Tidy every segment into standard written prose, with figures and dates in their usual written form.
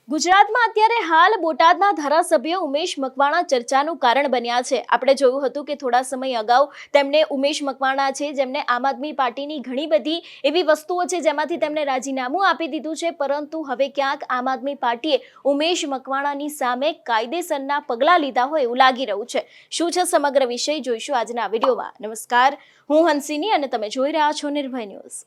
ગુજરાતમાં અત્યારે હાલ બોટાદના ધારાસભ્ય ઉમેશ મકવાણા ચર્ચાનું કારણ બન્યા છે। આપણે જોયું હતું કે થોડા સમય અગાઉ તેમણે ઉમેશ મકવાણા છે જેમને આમ આદમી પાર્ટીની ઘણી બધી એવી વસ્તુઓ છે જેમાંથી તેમણે રાજીનામું આપી દીધું છે, પરંતુ હવે ક્યાંક આમ આદમી પાર્ટીએ ઉમેશ મકવાણાની સામે કાયદેસરના પગલાં લીધા હોય એવું લાગી રહ્યું છે। શું છે સમગ્ર વિષય જોઈશું આજના વિડીયોમાં। નમસ્કાર, હું હંસિની અને તમે જોઈ રહ્યા છો નિર્ભય ન્યૂઝ।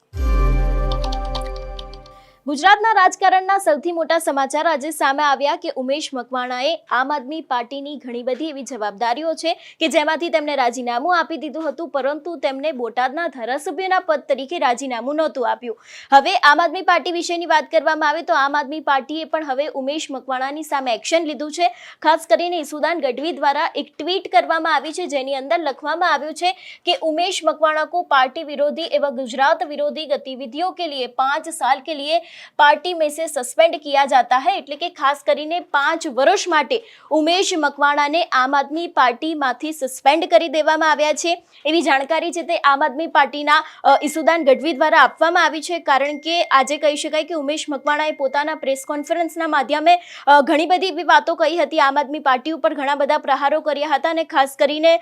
ગુજરાતના રાજકારણના સૌથી મોટા સમાચાર આજે સામે આવ્યા કે ઉમેશ મકવાણાએ આમ આદમી પાર્ટીની ઘણી બધી એવી જવાબદારીઓ છે કે જેમાંથી તેમણે રાજીનામું આપી દીધું હતું, પરંતુ તેમને બોટાદના ધારાસભ્યના પદ તરીકે રાજીનામું નહોતું આપ્યું। હવે આમ આદમી પાર્ટી વિશેની વાત કરવામાં આવે તો આમ આદમી પાર્ટીએ પણ હવે ઉમેશ મકવાણાની સામે એક્શન લીધું છે। ખાસ કરીને ઈસુદાન ગઢવી દ્વારા એક ટ્વીટ કરવામાં આવી છે જેની અંદર લખવામાં આવ્યું છે કે ઉમેશ मकवाणा को पार्टी विरोधी एवं गुजरात विरोधी गतिविधियों के लिए 5 साल के लिए पार्टी में से सस्पेंड किया जाता है। એટલે કે ખાસ કરીને 5 વર્ષ માટે ઉમેશ મકવાણાને આમ આદમી પાર્ટીમાંથી સસ્પેન્ડ કરી દેવામાં આવ્યા છે એવી જાણકારી છે તે આમ આદમી પાર્ટીના ઈસુદાન ગઢવી દ્વારા આપવામાં આવી છે। કારણ કે આજે કહી શકાય કે ઉમેશ મકવાણાએ પોતાના પ્રેસ કોન્ફરન્સના માધ્યમે ઘણી બધી એવી વાતો કહી હતી, આમ આદમી પાર્ટી ઉપર ઘણા બધા પ્રહારો કર્યા હતા અને ખાસ કરીને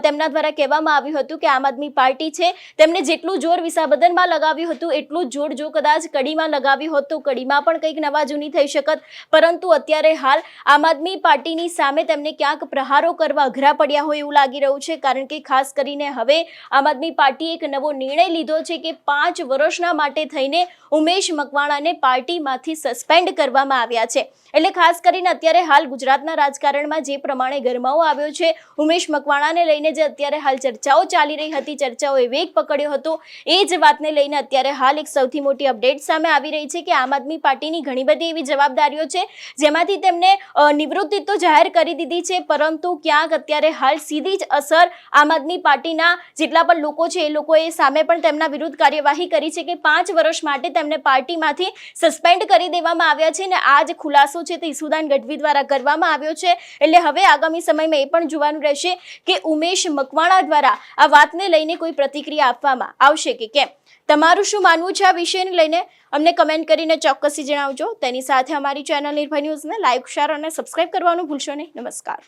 તેમના દ્વારા કહેવામાં આવ્યું હતું કે આમ આદમી પાર્ટી છે તેમને જેટલું જોર વિસાવદનમાં લગાવ્યું હતું એટલું જોર જો કદાચ કડીમાં લગાવ્યું હોત તો કડીમાં પણ કંઈક નવા જૂની થઈ શકત, પરંતુ અત્યારે હાલ આમ આદમી પાર્ટીની સામે તેમને ક્યાંક પ્રહારો કરવા અઘરા પડ્યા હોય એવું લાગી રહ્યું છે। કારણ કે ખાસ કરીને હવે આમ આદમી પાર્ટીએ એક નવો નિર્ણય લીધો છે કે 5 વર્ષના માટે થઈને ઉમેશ મકવાણાને પાર્ટીમાંથી સસ્પેન્ડ કરવામાં આવ્યા છે। એટલે ખાસ કરીને અત્યારે હાલ ગુજરાતના રાજકારણમાં જે પ્રમાણે ગરમાવો આવ્યો છે ઉમેશ મકવાણાને લઈને જે અત્યારે હાલ ચર્ચાઓ ચાલી રહી હતી, ચર્ચાઓએ વેગ પકડ્યો હતો, એ જ વાતને લઈને અત્યારે હાલ એક સૌથી મોટી અપડેટ સામે આવી રહી છે કે આમ આદમી પાર્ટીની ઘણી બધી એવી જવાબદારીઓ છે જેમાંથી તેમને નિવૃત્તિ તો જાહેર કરી દીધી છે, પરંતુ ક્યાંક અત્યારે હાલ સીધી જ અસર આમ આદમી પાર્ટીના જેટલા પણ લોકો છે એ લોકોએ સામે પણ તેમના વિરુદ્ધ કાર્યવાહી કરી છે કે 5 વર્ષ માટે તેમને પાર્ટીમાંથી સસ્પેન્ડ કરી દેવામાં આવ્યા છે અને આ જ ખુલાસો છે તે ઈસુદાન ગઢવી દ્વારા કરવામાં આવ્યો છે। એટલે હવે આગામી સમયમાં એ પણ જોવાનું રહેશે કે ઉમેશ મકવાણા દ્વારા આ વાતને લઈને કોઈ પ્રતિક્રિયા આપવામાં આવશે કે કેમ। તમારું શું માનવું છે આ વિષયને લઈને અમને કમેન્ટ કરીને ચોક્કસથી જણાવજો। તેની સાથે અમારી ચેનલ નિર્ભય ન્યૂઝને લાઈક, શેર અને સબસ્ક્રાઇબ કરવાનું ભૂલશો નહીં। નમસ્કાર।